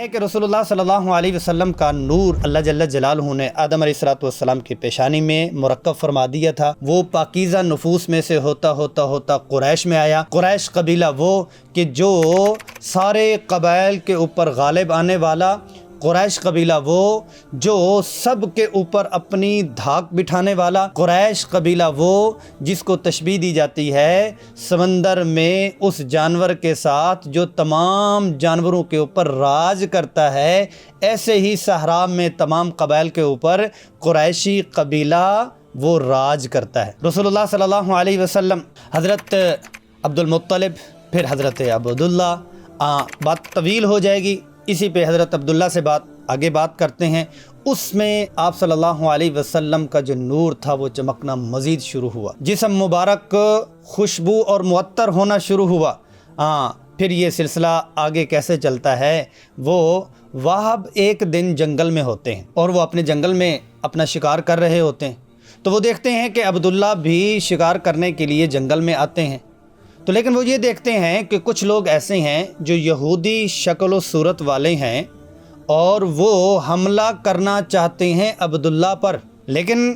ہے کہ رسول صلی اللہ علیہ وسلم کا نور اللہ جل جلالہ نے آدم علیہ السلام کی پیشانی میں مرکب فرما دیا تھا۔ وہ پاکیزہ نفوس میں سے ہوتا قریش میں آیا۔ قریش قبیلہ وہ کہ جو سارے قبائل کے اوپر غالب آنے والا، قریش قبیلہ وہ جو سب کے اوپر اپنی دھاک بٹھانے والا، قریش قبیلہ وہ جس کو تشبیہ دی جاتی ہے سمندر میں اس جانور کے ساتھ جو تمام جانوروں کے اوپر راج کرتا ہے، ایسے ہی صحرا میں تمام قبائل کے اوپر قریشی قبیلہ وہ راج کرتا ہے۔ رسول اللہ صلی اللہ علیہ وسلم، حضرت عبد المطلب، پھر حضرت عبداللہ، بات طویل ہو جائے گی، اسی پہ حضرت عبداللہ سے آگے بات کرتے ہیں۔ اس میں آپ صلی اللہ علیہ وسلم کا جو نور تھا وہ چمکنا مزید شروع ہوا، جسم مبارک خوشبو اور معطر ہونا شروع ہوا۔ پھر یہ سلسلہ آگے کیسے چلتا ہے، وہ وہب ایک دن جنگل میں ہوتے ہیں اور وہ اپنے جنگل میں اپنا شکار کر رہے ہوتے ہیں، تو وہ دیکھتے ہیں کہ عبداللہ بھی شکار کرنے کے لیے جنگل میں آتے ہیں، تو لیکن وہ یہ دیکھتے ہیں کہ کچھ لوگ ایسے ہیں جو یہودی شکل و صورت والے ہیں اور وہ حملہ کرنا چاہتے ہیں عبداللہ پر، لیکن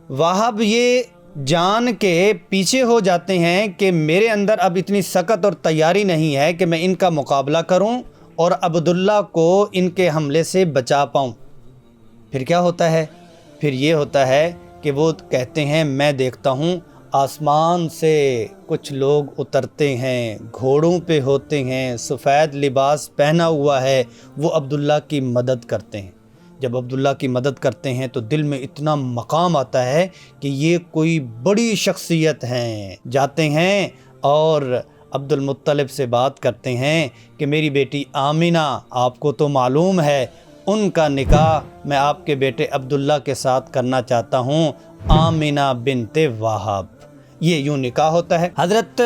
وہب یہ جان کے پیچھے ہو جاتے ہیں کہ میرے اندر اب اتنی سکت اور تیاری نہیں ہے کہ میں ان کا مقابلہ کروں اور عبداللہ کو ان کے حملے سے بچا پاؤں۔ پھر کیا ہوتا ہے؟ پھر یہ ہوتا ہے کہ وہ کہتے ہیں میں دیکھتا ہوں آسمان سے کچھ لوگ اترتے ہیں، گھوڑوں پہ ہوتے ہیں، سفید لباس پہنا ہوا ہے، وہ عبداللہ کی مدد کرتے ہیں۔ جب عبداللہ کی مدد کرتے ہیں تو دل میں اتنا مقام آتا ہے کہ یہ کوئی بڑی شخصیت ہیں۔ جاتے ہیں اور عبد المطلب سے بات کرتے ہیں کہ میری بیٹی آمینہ، آپ کو تو معلوم ہے ان کا نکاح میں آپ کے بیٹے عبداللہ کے ساتھ کرنا چاہتا ہوں، آمینہ بنت وہب۔ یہ یوں نکاح ہوتا ہے۔ حضرت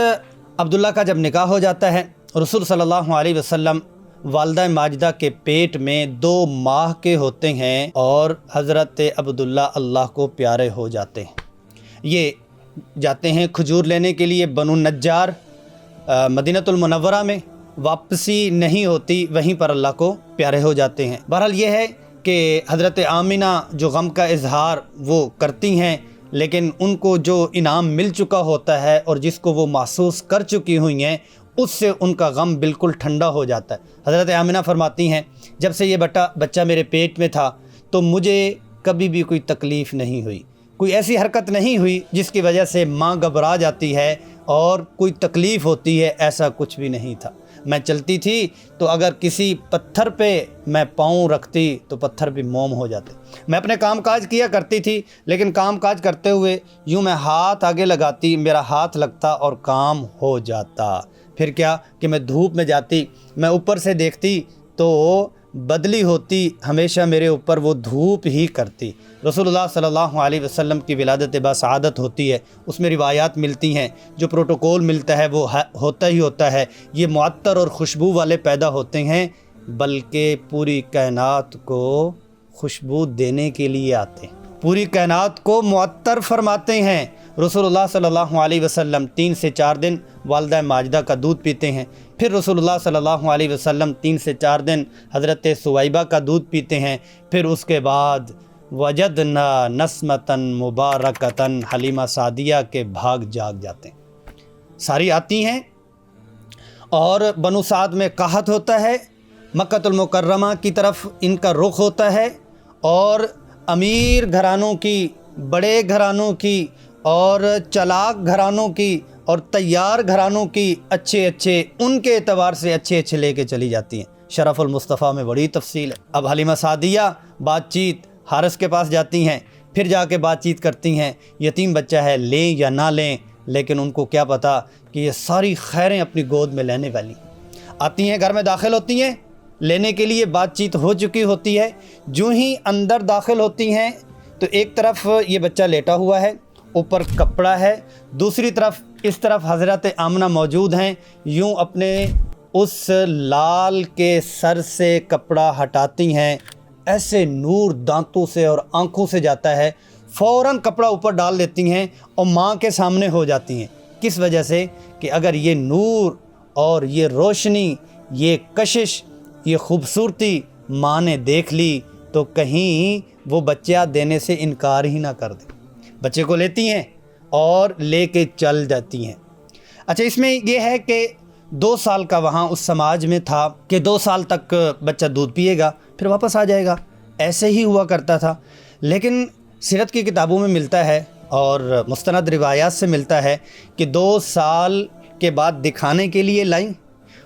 عبداللہ کا جب نکاح ہو جاتا ہے، رسول صلی اللہ علیہ وسلم والدہ ماجدہ کے پیٹ میں 2 ماہ کے ہوتے ہیں اور حضرت عبداللہ اللہ کو پیارے ہو جاتے ہیں۔ یہ جاتے ہیں کھجور لینے کے لیے بنو نجار، مدینہ المنورہ میں، واپسی نہیں ہوتی، وہیں پر اللہ کو پیارے ہو جاتے ہیں۔ بہرحال یہ ہے کہ حضرت آمینہ جو غم کا اظہار وہ کرتی ہیں، لیکن ان کو جو انعام مل چکا ہوتا ہے اور جس کو وہ محسوس کر چکی ہوئی ہیں، اس سے ان کا غم بالکل ٹھنڈا ہو جاتا ہے۔ حضرت آمینہ فرماتی ہیں جب سے یہ بچہ میرے پیٹ میں تھا تو مجھے کبھی بھی کوئی تکلیف نہیں ہوئی، کوئی ایسی حرکت نہیں ہوئی جس کی وجہ سے ماں گھبرا جاتی ہے اور کوئی تکلیف ہوتی ہے، ایسا کچھ بھی نہیں تھا۔ میں چلتی تھی تو اگر کسی پتھر پہ میں پاؤں رکھتی تو پتھر بھی موم ہو جاتے۔ میں اپنے کام کاج کیا کرتی تھی، لیکن کام کاج کرتے ہوئے یوں میں ہاتھ آگے لگاتی، میرا ہاتھ لگتا اور کام ہو جاتا۔ پھر کیا کہ میں دھوپ میں جاتی، میں اوپر سے دیکھتی تو بدلی ہوتی، ہمیشہ میرے اوپر وہ دھوپ ہی کرتی۔ رسول اللہ صلی اللہ علیہ وسلم کی ولادت بسعادت ہوتی ہے، اس میں روایات ملتی ہیں، جو پروٹوکول ملتا ہے وہ ہوتا ہی ہوتا ہے۔ یہ معطر اور خوشبو والے پیدا ہوتے ہیں، بلکہ پوری کائنات کو خوشبو دینے کے لیے آتے ہیں، پوری کائنات کو معطر فرماتے ہیں۔ رسول اللہ صلی اللہ علیہ وسلم 3 سے 4 دن والدہ ماجدہ کا دودھ پیتے ہیں، پھر رسول اللہ صلی اللہ علیہ وسلم 3 سے 4 دن حضرت ثویبہ کا دودھ پیتے ہیں، پھر اس کے بعد وجدنا نسمتاً مبارکتاً حلیمہ سعدیہ کے بھاگ جاگ جاتے ہیں۔ ساری آتی ہیں اور بنو سعد میں قحط ہوتا ہے، مکہ المکرمہ کی طرف ان کا رخ ہوتا ہے، اور امیر گھرانوں کی، بڑے گھرانوں کی اور چلاک گھرانوں کی اور تیار گھرانوں کی اچھے ان کے اعتبار سے اچھے لے کے چلی جاتی ہیں۔ شرف المصطفیٰ میں بڑی تفصیل ہے۔ اب حلیمہ سعدیہ بات چیت حارث کے پاس جاتی ہیں، پھر جا کے بات چیت کرتی ہیں، یتیم بچہ ہے لیں یا نہ لیں، لیکن ان کو کیا پتہ کہ یہ ساری خیریں اپنی گود میں لینے والی آتی ہیں۔ گھر میں داخل ہوتی ہیں، لینے کے لیے بات چیت ہو چکی ہوتی ہے، جو ہی اندر داخل ہوتی ہیں تو ایک طرف یہ بچہ لیٹا ہوا ہے، اوپر کپڑا ہے، دوسری طرف اس طرف حضرت آمنہ موجود ہیں، یوں اپنے اس لال کے سر سے کپڑا ہٹاتی ہیں، ایسے نور دانتوں سے اور آنکھوں سے جاتا ہے، فوراً کپڑا اوپر ڈال دیتی ہیں اور ماں کے سامنے ہو جاتی ہیں۔ کس وجہ سے کہ اگر یہ نور اور یہ روشنی، یہ کشش یہ خوبصورتی ماں نے دیکھ لی تو کہیں وہ بچہ دینے سے انکار ہی نہ کر دے، بچے کو لیتی ہیں اور لے کے چل جاتی ہیں۔ اچھا، اس میں یہ ہے کہ 2 سال کا وہاں اس سماج میں تھا کہ 2 سال تک بچہ دودھ پیے گا پھر واپس آ جائے گا، ایسے ہی ہوا کرتا تھا۔ لیکن سیرت کی کتابوں میں ملتا ہے اور مستند روایات سے ملتا ہے کہ 2 سال کے بعد دکھانے کے لیے لائیں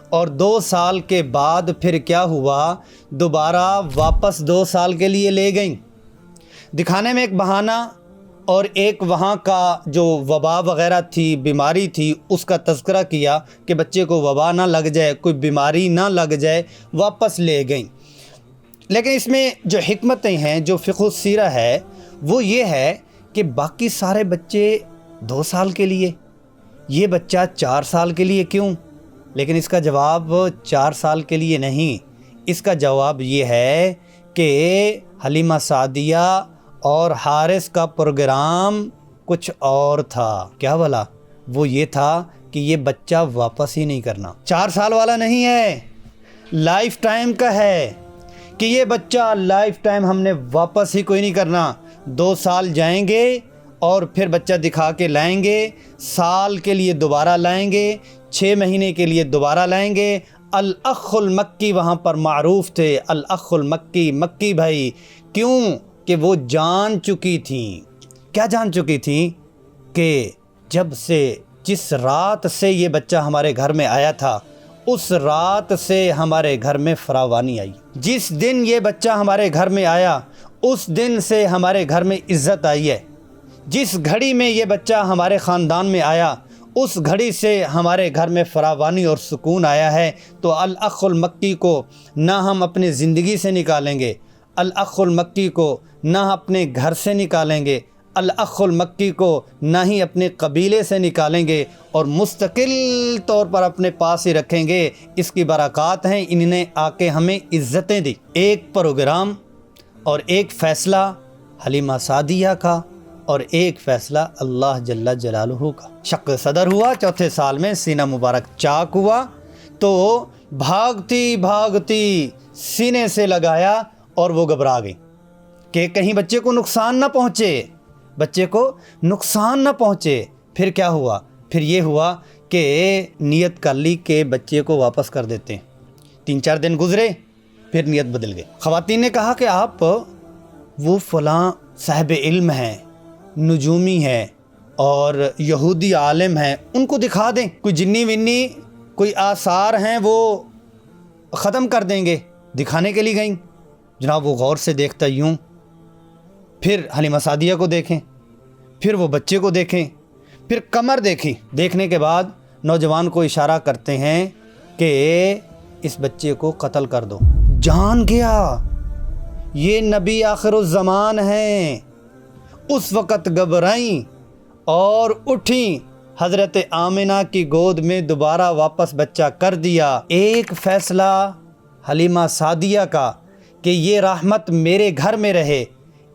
اور 2 سال کے بعد پھر کیا ہوا، دوبارہ واپس 2 سال کے لیے لے گئیں۔ دکھانے میں ایک بہانہ اور ایک وہاں کا جو وبا وغیرہ تھی، بیماری تھی، اس کا تذکرہ کیا کہ بچے کو وبا نہ لگ جائے، کوئی بیماری نہ لگ جائے، واپس لے گئیں۔ لیکن اس میں جو حکمتیں ہیں، جو فقہ السیرہ ہے، وہ یہ ہے کہ باقی سارے بچے 2 سال کے لیے، یہ بچہ 4 سال کے لیے کیوں؟ لیکن اس کا جواب 4 سال کے لیے نہیں، اس کا جواب یہ ہے کہ حلیمہ سعدیہ اور حارث کا پروگرام کچھ اور تھا۔ کیا بولا؟ وہ یہ تھا کہ یہ بچہ واپس ہی نہیں کرنا، 4 سال والا نہیں ہے، لائف ٹائم کا ہے کہ یہ بچہ لائف ٹائم ہم نے واپس ہی کوئی نہیں کرنا۔ 2 سال جائیں گے اور پھر بچہ دکھا کے لائیں گے، سال کے لیے دوبارہ لائیں گے، 6 مہینے کے لیے دوبارہ لائیں گے۔ الاخ المکی وہاں پر معروف تھے، الاخ المکی، مکی بھائی، کیوں کہ وہ جان چکی تھیں۔ کیا جان چکی تھیں؟ کہ جس رات سے یہ بچہ ہمارے گھر میں آیا تھا، اس رات سے ہمارے گھر میں فراوانی آئی۔ جس دن یہ بچہ ہمارے گھر میں آیا، اس دن سے ہمارے گھر میں عزت آئی ہے۔ جس گھڑی میں یہ بچہ ہمارے خاندان میں آیا، اس گھڑی سے ہمارے گھر میں فراوانی اور سکون آیا ہے۔ تو الاخ المکی کو نہ ہم اپنی زندگی سے نکالیں گے، الاخ المکی کو نہ اپنے گھر سے نکالیں گے، الاخ المکی کو نہ ہی اپنے قبیلے سے نکالیں گے، اور مستقل طور پر اپنے پاس ہی رکھیں گے۔ اس کی برکات ہیں، انہوں نے آ کے ہمیں عزتیں دی۔ ایک پروگرام اور ایک فیصلہ حلیمہ سعدیہ کا اور ایک فیصلہ اللہ جل جلالہ کا۔ شق صدر ہوا، 4تھے سال میں سینہ مبارک چاک ہوا تو بھاگتی بھاگتی سینے سے لگایا اور وہ گھبرا گئی کہ کہیں بچے کو نقصان نہ پہنچے، بچے کو نقصان نہ پہنچے۔ پھر کیا ہوا؟ پھر یہ ہوا کہ نیت کر لی کہ بچے کو واپس کر دیتے ہیں۔ 3-4 دن گزرے، پھر نیت بدل گئی۔ خواتین نے کہا کہ آپ وہ فلاں صاحب علم ہیں، نجومی ہیں اور یہودی عالم ہیں، ان کو دکھا دیں، کوئی جنی ونی کوئی آثار ہیں وہ ختم کر دیں گے۔ دکھانے کے لیے گئیں، جناب وہ غور سے دیکھتا یوں، پھر حلیمہ سعدیہ کو دیکھیں، پھر وہ بچے کو دیکھیں، پھر کمر دیکھی۔ دیکھنے کے بعد نوجوان کو اشارہ کرتے ہیں کہ اس بچے کو قتل کر دو۔ جان گیا یہ نبی آخر الزمان ہیں۔ اس وقت گھبرائیں اور اٹھیں، حضرت آمنہ کی گود میں دوبارہ واپس بچہ کر دیا۔ ایک فیصلہ حلیمہ سعدیہ کا کہ یہ رحمت میرے گھر میں رہے،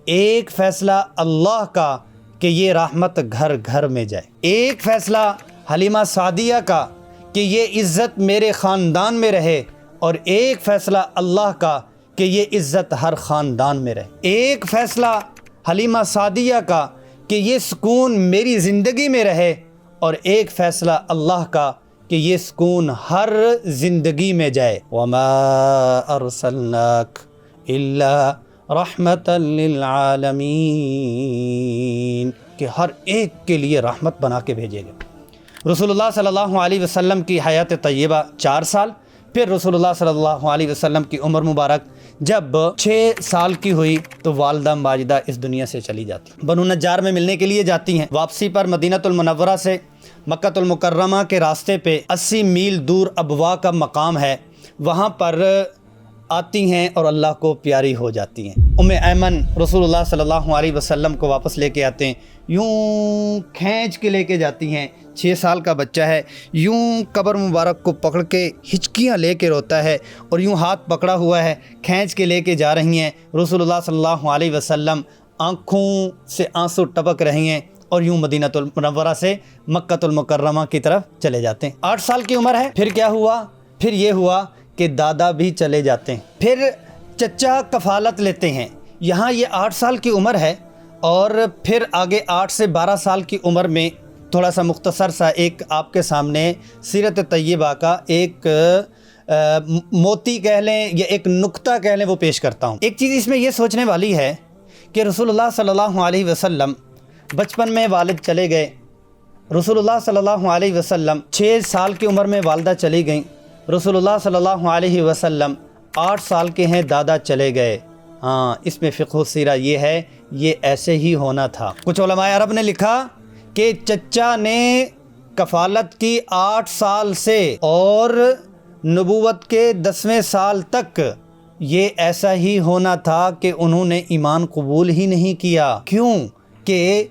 ایک فیصلہ اللہ کا کہ یہ رحمت گھر گھر میں جائے۔ ایک فیصلہ حلیمہ سعدیہ کا کہ یہ عزت میرے خاندان میں رہے، اور ایک فیصلہ اللہ کا کہ یہ عزت ہر خاندان میں رہے۔ ایک فیصلہ حلیمہ سعدیہ کا کہ یہ سکون میری زندگی میں رہے، اور ایک فیصلہ اللہ کا کہ یہ سکون ہر زندگی میں جائے۔ وَمَا أَرْسَلْنَاكَ إِلَّا رَحْمَةً لِّلْعَالَمِينَ، کہ ہر ایک کے لیے رحمت بنا کے بھیجے گئے۔ رسول اللہ صلی اللہ علیہ وسلم کی حیات طیبہ 4 سال، پھر رسول اللہ صلی اللہ علیہ وسلم کی عمر مبارک جب 6 سال کی ہوئی تو والدہ ماجدہ اس دنیا سے چلی جاتی، بنو نجار میں ملنے کے لیے جاتی ہیں۔ واپسی پر مدینہ المنورہ سے مکہ المکرمہ کے راستے پہ 80 میل دور ابوا کا مقام ہے، وہاں پر آتی ہیں اور اللہ کو پیاری ہو جاتی ہیں۔ ام ایمن رسول اللہ صلی اللہ علیہ وسلم کو واپس لے کے آتے ہیں، یوں کھینچ کے لے کے جاتی ہیں۔ 6 سال کا بچہ ہے، یوں قبر مبارک کو پکڑ کے ہچکیاں لے کے روتا ہے، اور یوں ہاتھ پکڑا ہوا ہے، کھینچ کے لے کے جا رہی ہیں۔ رسول اللہ صلی اللہ علیہ وسلم آنکھوں سے آنسو ٹپک رہی ہیں، اور یوں مدینہ المنورہ سے مکہ المکرمہ کی طرف چلے جاتے ہیں۔ 8 سال کی عمر ہے۔ پھر کیا ہوا؟ پھر یہ ہوا کہ دادا بھی چلے جاتے ہیں۔ پھر چچا کفالت لیتے ہیں، یہاں یہ 8 سال کی عمر ہے، اور پھر آگے 8 سے 12 سال کی عمر میں تھوڑا سا مختصر سا ایک آپ کے سامنے سیرت طیبہ کا ایک موتی کہہ لیں یا ایک نکتہ کہہ لیں وہ پیش کرتا ہوں۔ ایک چیز اس میں یہ سوچنے والی ہے کہ رسول اللہ صلی اللہ علیہ وسلم بچپن میں والد چلے گئے، رسول اللہ صلی اللہ علیہ وسلم 6 سال کی عمر میں والدہ چلی گئیں، رسول اللہ صلی اللہ علیہ وسلم 8 سال کے ہیں، دادا چلے گئے۔ ہاں، اس میں فقہ و سیرہ یہ ہے، یہ ایسے ہی ہونا تھا۔ کچھ علماء عرب نے لکھا کہ چچا نے کفالت کی 8 سال سے اور نبوت کے 10ویں سال تک یہ ایسا ہی ہونا تھا کہ انہوں نے ایمان قبول ہی نہیں کیا۔ کیوں کہ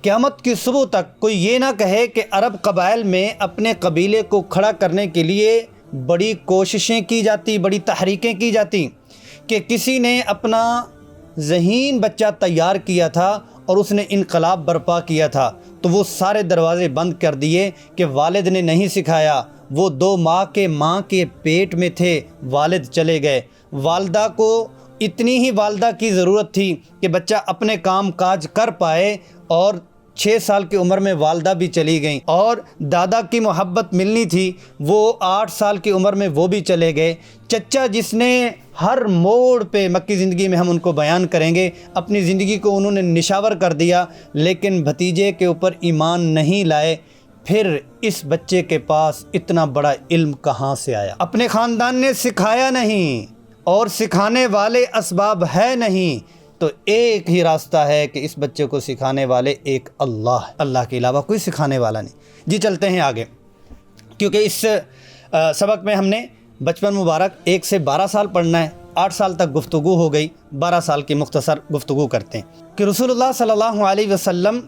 قیامت کی صبح تک کوئی یہ نہ کہے کہ عرب قبائل میں اپنے قبیلے کو کھڑا کرنے کے لیے بڑی کوششیں کی جاتی، بڑی تحریکیں کی جاتی، کہ کسی نے اپنا ذہین بچہ تیار کیا تھا اور اس نے انقلاب برپا کیا تھا، تو وہ سارے دروازے بند کر دیے کہ والد نے نہیں سکھایا، وہ 2 ماں کے پیٹ میں تھے، والد چلے گئے۔ والدہ کو اتنی ہی والدہ کی ضرورت تھی کہ بچہ اپنے کام کاج کر پائے، اور 6 سال کی عمر میں والدہ بھی چلی گئیں، اور دادا کی محبت ملنی تھی، وہ 8 سال کی عمر میں وہ بھی چلے گئے۔ چچا جس نے ہر موڑ پہ مکی زندگی میں ہم ان کو بیان کریں گے، اپنی زندگی کو انہوں نے نشاور کر دیا، لیکن بھتیجے کے اوپر ایمان نہیں لائے۔ پھر اس بچے کے پاس اتنا بڑا علم کہاں سے آیا؟ اپنے خاندان نے سکھایا نہیں، اور سکھانے والے اسباب ہے نہیں، تو ایک ہی راستہ ہے کہ اس بچے کو سکھانے والے ایک اللہ ہے، اللہ کے علاوہ کوئی سکھانے والا نہیں۔ جی چلتے ہیں آگے، کیونکہ اس سبق میں ہم نے بچپن مبارک 1 سے 12 سال پڑھنا ہے، 8 سال تک گفتگو ہو گئی، 12 سال کی مختصر گفتگو کرتے ہیں کہ رسول اللہ صلی اللہ علیہ وسلم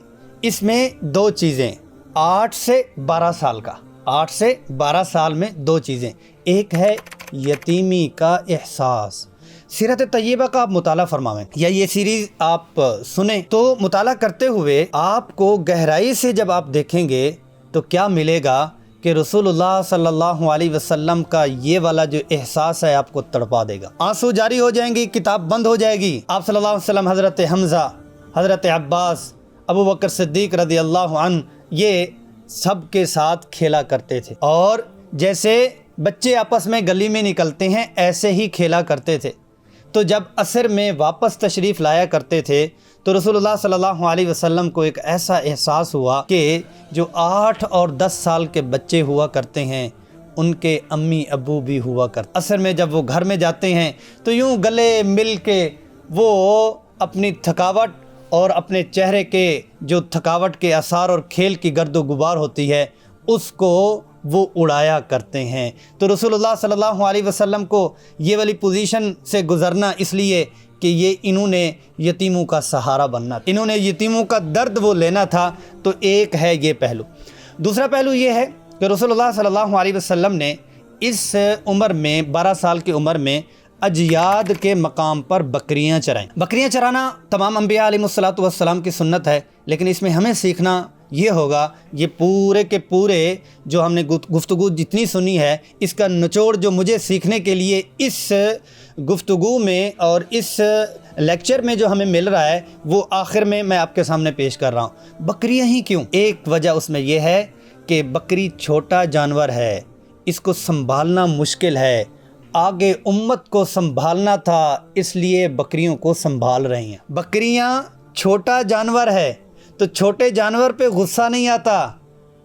اس میں 2 چیزیں، 8 سے 12 سال کا، 8 سے 12 سال میں 2 چیزیں، ایک ہے یتیمی کا احساس۔ سیرت طیبہ کا آپ مطالعہ فرمائیں یا یہ سیریز آپ سنیں، تو مطالعہ کرتے ہوئے آپ کو گہرائی سے جب آپ دیکھیں گے تو کیا ملے گا کہ رسول اللہ صلی اللہ علیہ وسلم کا یہ والا جو احساس ہے آپ کو تڑپا دے گا، آنسو جاری ہو جائیں گی، کتاب بند ہو جائے گی۔ آپ صلی اللہ علیہ وسلم حضرت حمزہ، حضرت عباس، ابو بکر صدیق رضی اللہ عنہ، یہ سب کے ساتھ کھیلا کرتے تھے، اور جیسے بچے آپس میں گلی میں نکلتے ہیں ایسے ہی کھیلا کرتے تھے۔ تو جب عصر میں واپس تشریف لایا کرتے تھے تو رسول اللہ صلی اللہ علیہ وسلم کو ایک ایسا احساس ہوا کہ جو 8 اور 10 سال کے بچے ہوا کرتے ہیں ان کے امی ابو بھی ہوا کرتے۔ عصر میں جب وہ گھر میں جاتے ہیں تو یوں گلے مل کے وہ اپنی تھکاوٹ اور اپنے چہرے کے جو تھکاوٹ کے آثار اور کھیل کی گرد و غبار ہوتی ہے اس کو وہ اڑایا کرتے ہیں۔ تو رسول اللہ صلی اللہ علیہ وسلم کو یہ والی پوزیشن سے گزرنا اس لیے کہ یہ انہوں نے یتیموں کا سہارا بننا تھا، انہوں نے یتیموں کا درد وہ لینا تھا۔ تو ایک ہے یہ پہلو۔ دوسرا پہلو یہ ہے کہ رسول اللہ صلی اللہ علیہ وسلم نے اس عمر میں 12 سال کی عمر میں اجیاد کے مقام پر بکریاں چرائیں۔ بکریاں چرانا تمام انبیاء علیہ الصلوۃ والسلام کی سنت ہے، لیکن اس میں ہمیں سیکھنا یہ ہوگا، یہ پورے کے پورے جو ہم نے گفتگو جتنی سنی ہے اس کا نچوڑ جو مجھے سیکھنے کے لیے اس گفتگو میں اور اس لیکچر میں جو ہمیں مل رہا ہے وہ آخر میں آپ کے سامنے پیش کر رہا ہوں۔ بکریاں ہی کیوں؟ ایک وجہ اس میں یہ ہے کہ بکری چھوٹا جانور ہے، اس کو سنبھالنا مشکل ہے، آگے امت کو سنبھالنا تھا اس لیے بکریوں کو سنبھال رہی ہیں۔ بکریاں چھوٹا جانور ہے تو چھوٹے جانور پہ غصہ نہیں آتا،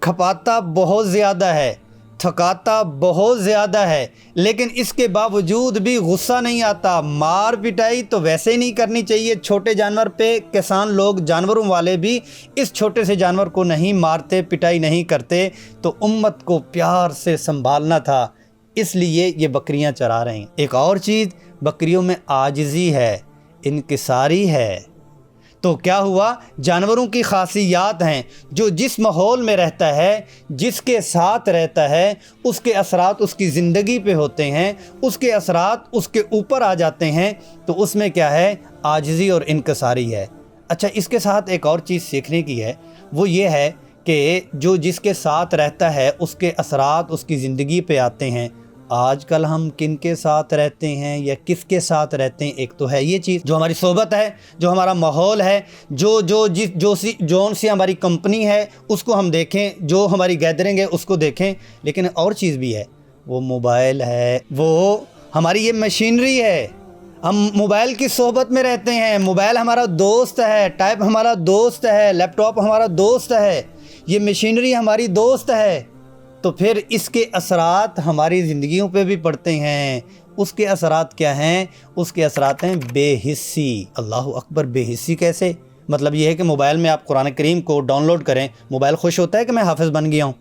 کھپاتا بہت زیادہ ہے، تھکاتا بہت زیادہ ہے، لیکن اس کے باوجود بھی غصہ نہیں آتا۔ مار پٹائی تو ویسے ہی نہیں کرنی چاہیے چھوٹے جانور پہ، کسان لوگ جانوروں والے بھی اس چھوٹے سے جانور کو نہیں مارتے، پٹائی نہیں کرتے، تو امت کو پیار سے سنبھالنا تھا اس لیے یہ بکریاں چرا رہے ہیں۔ ایک اور چیز، بکریوں میں عاجزی ہے، انکساری ہے۔ تو کیا ہوا؟ جانوروں کی خاصیات ہیں، جو جس ماحول میں رہتا ہے، جس کے ساتھ رہتا ہے، اس کے اثرات اس کی زندگی پہ ہوتے ہیں، اس کے اثرات اس کے اوپر آ جاتے ہیں، تو اس میں کیا ہے؟ عاجزی اور انکساری ہے۔ اچھا، اس کے ساتھ ایک اور چیز سیکھنے کی ہے، وہ یہ ہے کہ جو جس کے ساتھ رہتا ہے اس کے اثرات اس کی زندگی پہ آتے ہیں، آج کل ہم کن کے ساتھ رہتے ہیں یا کس کے ساتھ رہتے ہیں، ایک تو ہے یہ چیز جو ہماری صحبت ہے، جو ہمارا ماحول ہے، جون سی ہماری کمپنی ہے اس کو ہم دیکھیں، جو ہماری گیدرنگ ہے اس کو دیکھیں، لیکن اور چیز بھی ہے، وہ موبائل ہے، وہ ہماری یہ مشینری ہے۔ ہم موبائل کی صحبت میں رہتے ہیں، موبائل ہمارا دوست ہے، ٹائپ ہمارا دوست ہے، لیپ ٹاپ ہمارا دوست ہے، یہ مشینری ہماری دوست ہے، تو پھر اس کے اثرات ہماری زندگیوں پہ بھی پڑتے ہیں۔ اس کے اثرات کیا ہیں؟ اس کے اثرات ہیں بے حسی۔ اللہ اکبر، بے حسی کیسے؟ مطلب یہ ہے کہ موبائل میں آپ قرآن کریم کو ڈاؤن لوڈ کریں، موبائل خوش ہوتا ہے کہ میں حافظ بن گیا ہوں؟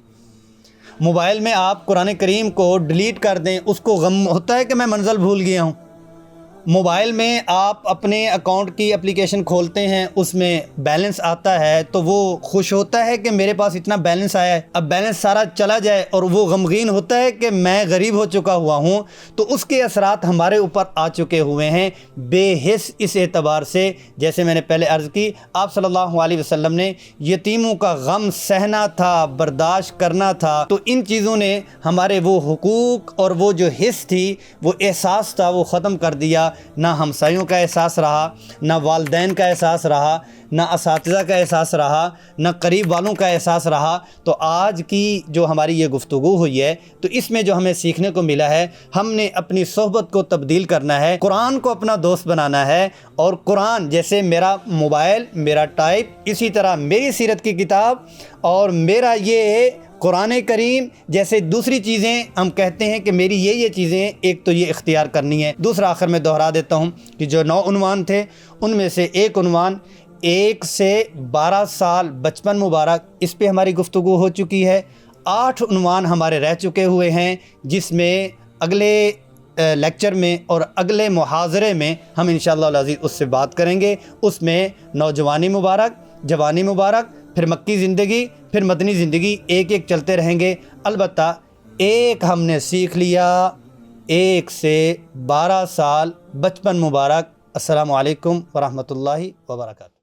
موبائل میں آپ قرآن کریم کو ڈیلیٹ کر دیں، اس کو غم ہوتا ہے کہ میں منزل بھول گیا ہوں؟ موبائل میں آپ اپنے اکاؤنٹ کی اپلیکیشن کھولتے ہیں، اس میں بیلنس آتا ہے تو وہ خوش ہوتا ہے کہ میرے پاس اتنا بیلنس آیا ہے، اب بیلنس سارا چلا جائے، اور وہ غمگین ہوتا ہے کہ میں غریب ہو چکا ہوا ہوں۔ تو اس کے اثرات ہمارے اوپر آ چکے ہوئے ہیں بے حس۔ اس اعتبار سے جیسے میں نے پہلے عرض کی، آپ صلی اللہ علیہ وسلم نے یتیموں کا غم سہنا تھا، برداشت کرنا تھا، تو ان چیزوں نے ہمارے وہ حقوق اور وہ جو حس تھی، وہ احساس تھا، وہ ختم کر دیا۔ نہ ہمسایوں کا احساس رہا، نہ والدین کا احساس رہا، نہ اساتذہ کا احساس رہا، نہ قریب والوں کا احساس رہا۔ تو آج کی جو ہماری یہ گفتگو ہوئی ہے، تو اس میں جو ہمیں سیکھنے کو ملا ہے، ہم نے اپنی صحبت کو تبدیل کرنا ہے، قرآن کو اپنا دوست بنانا ہے، اور قرآن جیسے میرا موبائل، میرا ٹائپ، اسی طرح میری سیرت کی کتاب اور میرا یہ قرآن کریم جیسے دوسری چیزیں ہم کہتے ہیں کہ میری یہ چیزیں، ایک تو یہ اختیار کرنی ہے۔ دوسرا آخر میں دہرا دیتا ہوں کہ جو 9 عنوان تھے ان میں سے ایک عنوان 1 سے 12 سال بچپن مبارک، اس پہ ہماری گفتگو ہو چکی ہے۔ 8 عنوان ہمارے رہ چکے ہوئے ہیں، جس میں اگلے لیکچر میں اور اگلے محاضرے میں ہم انشاءاللہ العزیز اس سے بات کریں گے۔ اس میں نوجوانی مبارک، جوانی مبارک، پھر مکی زندگی، پھر مدنی زندگی، ایک ایک چلتے رہیں گے۔ البتہ ایک ہم نے سیکھ لیا، 1 سے 12 سال بچپن مبارک۔ السلام علیکم ورحمۃ اللہ وبرکاتہ۔